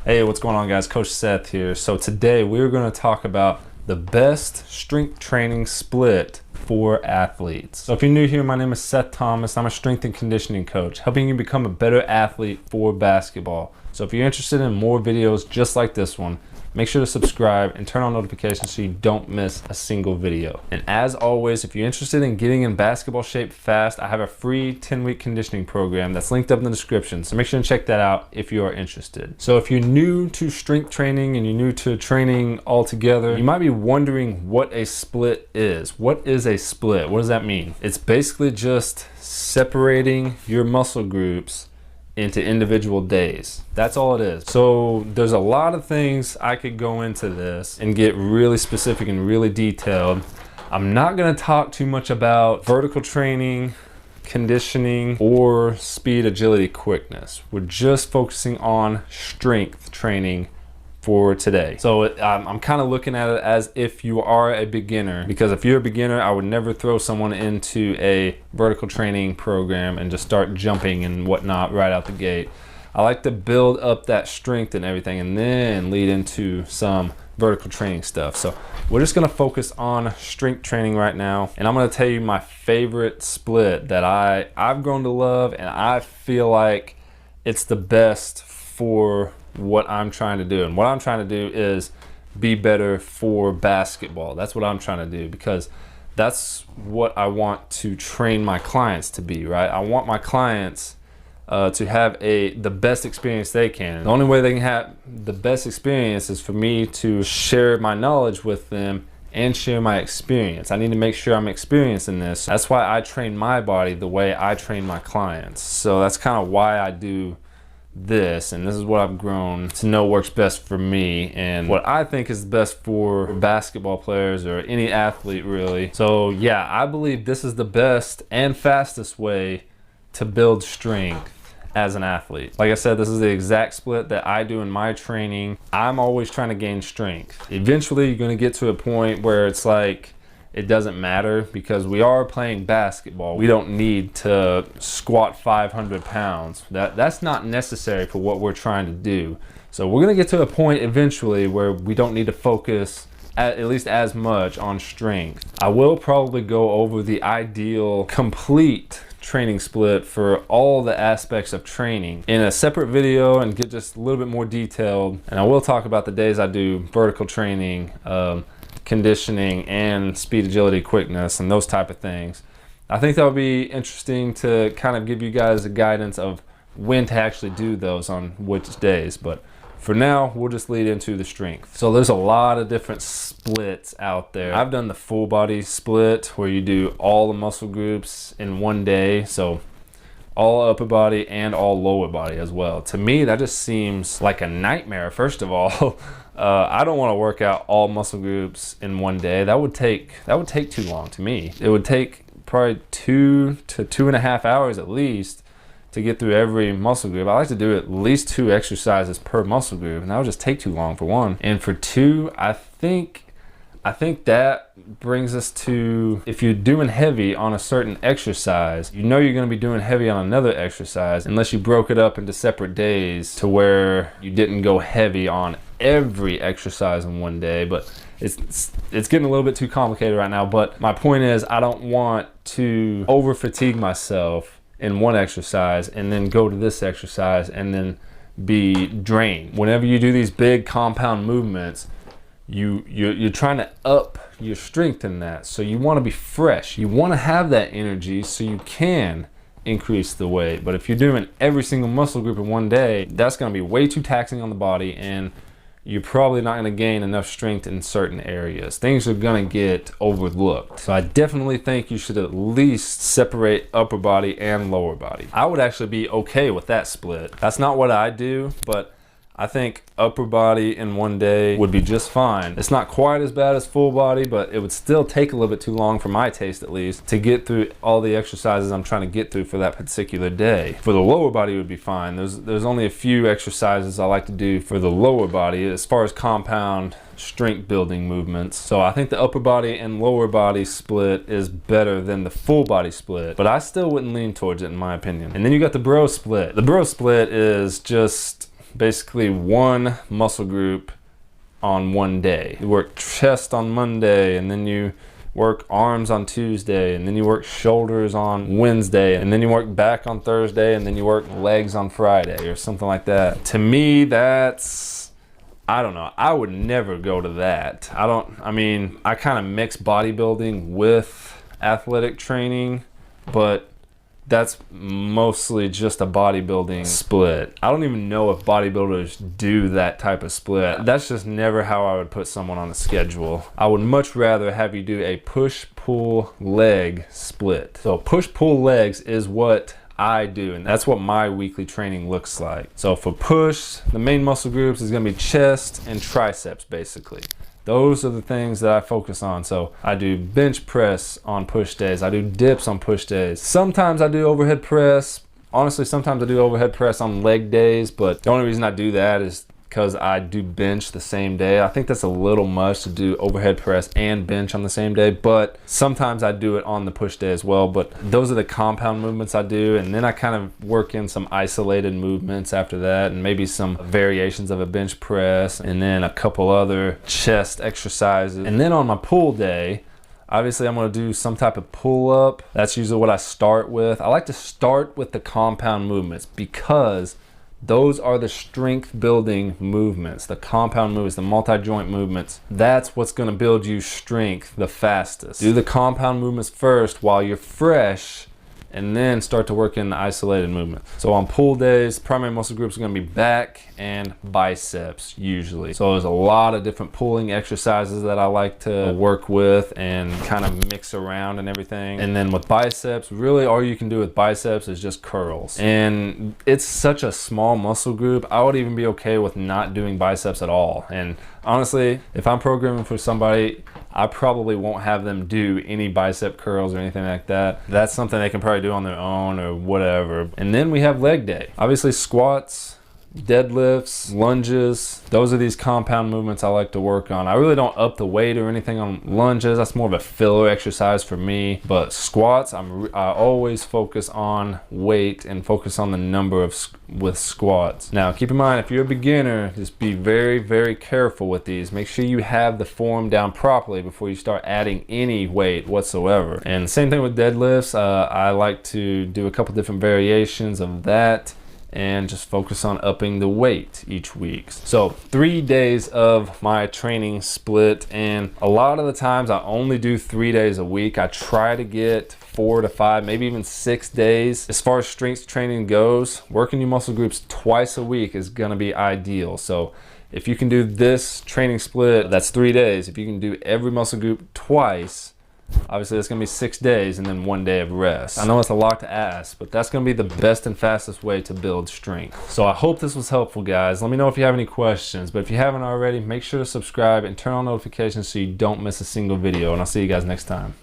Hey, what's going on, guys? Coach Seth here. So today we're going to talk about the best strength training split for athletes. So if you're new here, my name is Seth Thomas. I'm a strength and conditioning coach, helping you become a better athlete for basketball. So if you're interested in more videos just like this one, make sure to subscribe and turn on notifications so you don't miss a single video. And as always, if you're interested in getting in basketball shape fast, I have a free 10-week conditioning program that's linked up in the description. So make sure to check that out if you are interested. So if you're new to strength training and you're new to training altogether, you might be wondering what a split is. What is a split? What does that mean? It's basically just separating your muscle groups into individual days. That's all it is. So there's a lot of things I could go into this and get really specific and really detailed. I'm not gonna talk too much about vertical training, conditioning, or speed, agility, quickness. We're just focusing on strength training for today. So I'm kind of looking at it as if you are a beginner, because if you're a beginner, I would never throw someone into a vertical training program and just start jumping and whatnot right out the gate. I like to build up that strength and everything and then lead into some vertical training stuff. So we're just gonna focus on strength training right now, and I'm gonna tell you my favorite split that I've grown to love, and I feel like it's the best for what I'm trying to do. And what I'm trying to do is be better for basketball. That's what I'm trying to do, because that's what I want to train my clients to be, right? I want my clients to have the best experience they can. The only way they can have the best experience is for me to share my knowledge with them and share my experience. I need to make sure I'm experienced in this. That's why I train my body the way I train my clients. So that's kind of why I do this, and this is what I've grown to know works best for me and what I think is best for basketball players or any athlete, really. So yeah, I believe this is the best and fastest way to build strength as an athlete. Like I said, this is the exact split that I do in my training. I'm always trying to gain strength. Eventually you're going to get to a point where it's like it doesn't matter, because we are playing basketball. We don't need to squat 500 pounds. That's not necessary for what we're trying to do. So we're gonna get to a point eventually where we don't need to focus at least as much on strength. I will probably go over the ideal complete training split for all the aspects of training in a separate video and get just a little bit more detailed. And I will talk about the days I do vertical training, conditioning, and speed, agility, quickness, and those type of things. I think that would be interesting to kind of give you guys a guidance of when to actually do those on which days. But for now, we'll just lead into the strength. So there's a lot of different splits out there. I've done the full body split where you do all the muscle groups in one day. So all upper body and all lower body as well. To me, that just seems like a nightmare. First of all, I don't want to work out all muscle groups in one day. That would take too long to me. It would take probably 2 to 2.5 hours at least to get through every muscle group. I like to do at least 2 exercises per muscle group, and that would just take too long for one. And for 2, I think that brings us to, if you're doing heavy on a certain exercise, you know you're going to be doing heavy on another exercise, unless you broke it up into separate days to where you didn't go heavy on every exercise in one day. But it's getting a little bit too complicated right now. But my point is, I don't want to over fatigue myself in one exercise and then go to this exercise and then be drained. Whenever you do these big compound movements, you're trying to up your strength in that. So you want to be fresh. You want to have that energy so you can increase the weight. But if you're doing every single muscle group in one day, that's going to be way too taxing on the body, and you're probably not going to gain enough strength in certain areas. Things are going to get overlooked. So I definitely think you should at least separate upper body and lower body. I would actually be okay with that split. That's not what I do, but I think upper body in one day would be just fine. It's not quite as bad as full body, but it would still take a little bit too long, for my taste at least, to get through all the exercises I'm trying to get through for that particular day. For the lower body, it would be fine. There's only a few exercises I like to do for the lower body as far as compound strength building movements. So I think the upper body and lower body split is better than the full body split, but I still wouldn't lean towards it in my opinion. And then you got the bro split. The bro split is just basically one muscle group on one day. You work chest on Monday, and then you work arms on Tuesday, and then you work shoulders on Wednesday, and then you work back on Thursday, and then you work legs on Friday or something like that. To me, that's, I don't know, I would never go to that. I mean, I kind of mix bodybuilding with athletic training, but that's mostly just a bodybuilding split. I don't even know if bodybuilders do that type of split. That's just never how I would put someone on a schedule. I would much rather have you do a push-pull leg split. So push-pull legs is what I do, and that's what my weekly training looks like. So for push, the main muscle groups is gonna be chest and triceps basically. Those are the things that I focus on. So I do bench press on push days. I do dips on push days. Sometimes I do overhead press. Honestly, sometimes I do overhead press on leg days, but the only reason I do that is because I do bench the same day. I think that's a little much to do overhead press and bench on the same day, but sometimes I do it on the push day as well. But those are the compound movements I do, and then I kind of work in some isolated movements after that, and maybe some variations of a bench press, and then a couple other chest exercises. And then on my pull day, obviously I'm gonna do some type of pull up. That's usually what I start with. I like to start with the compound movements because those are the strength building movements, the compound movements, the multi-joint movements. That's what's gonna build you strength the fastest. Do the compound movements first while you're fresh, and then start to work in the isolated movement. So on pull days, primary muscle groups are gonna be back and biceps usually. So there's a lot of different pulling exercises that I like to work with and kind of mix around and everything. And then with biceps, really all you can do with biceps is just curls. And it's such a small muscle group, I would even be okay with not doing biceps at all. And honestly, if I'm programming for somebody, I probably won't have them do any bicep curls or anything like that. That's something they can probably do on their own or whatever. And then we have leg day. Obviously squats, deadlifts, lunges, those are these compound movements I like to work on. I really don't up the weight or anything on lunges. That's more of a filler exercise for me. But squats, I always focus on weight and focus on the number of with squats. Now keep in mind, if you're a beginner, just be very, very careful with these. Make sure you have the form down properly before you start adding any weight whatsoever. And same thing with deadlifts. I like to do a couple different variations of that and just focus on upping the weight each week. So 3 days of my training split, and a lot of the times I only do 3 days a week. I try to get 4 to 5, maybe even 6 days. As far as strength training goes, working your muscle groups twice a week is gonna be ideal. So if you can do this training split, that's 3 days. If you can do every muscle group twice, obviously that's gonna be 6 days and then 1 day of rest. I know it's a lot to ask, but that's gonna be the best and fastest way to build strength. So I hope this was helpful, guys. Let me know if you have any questions, but if you haven't already, make sure to subscribe and turn on notifications so you don't miss a single video, and I'll see you guys next time.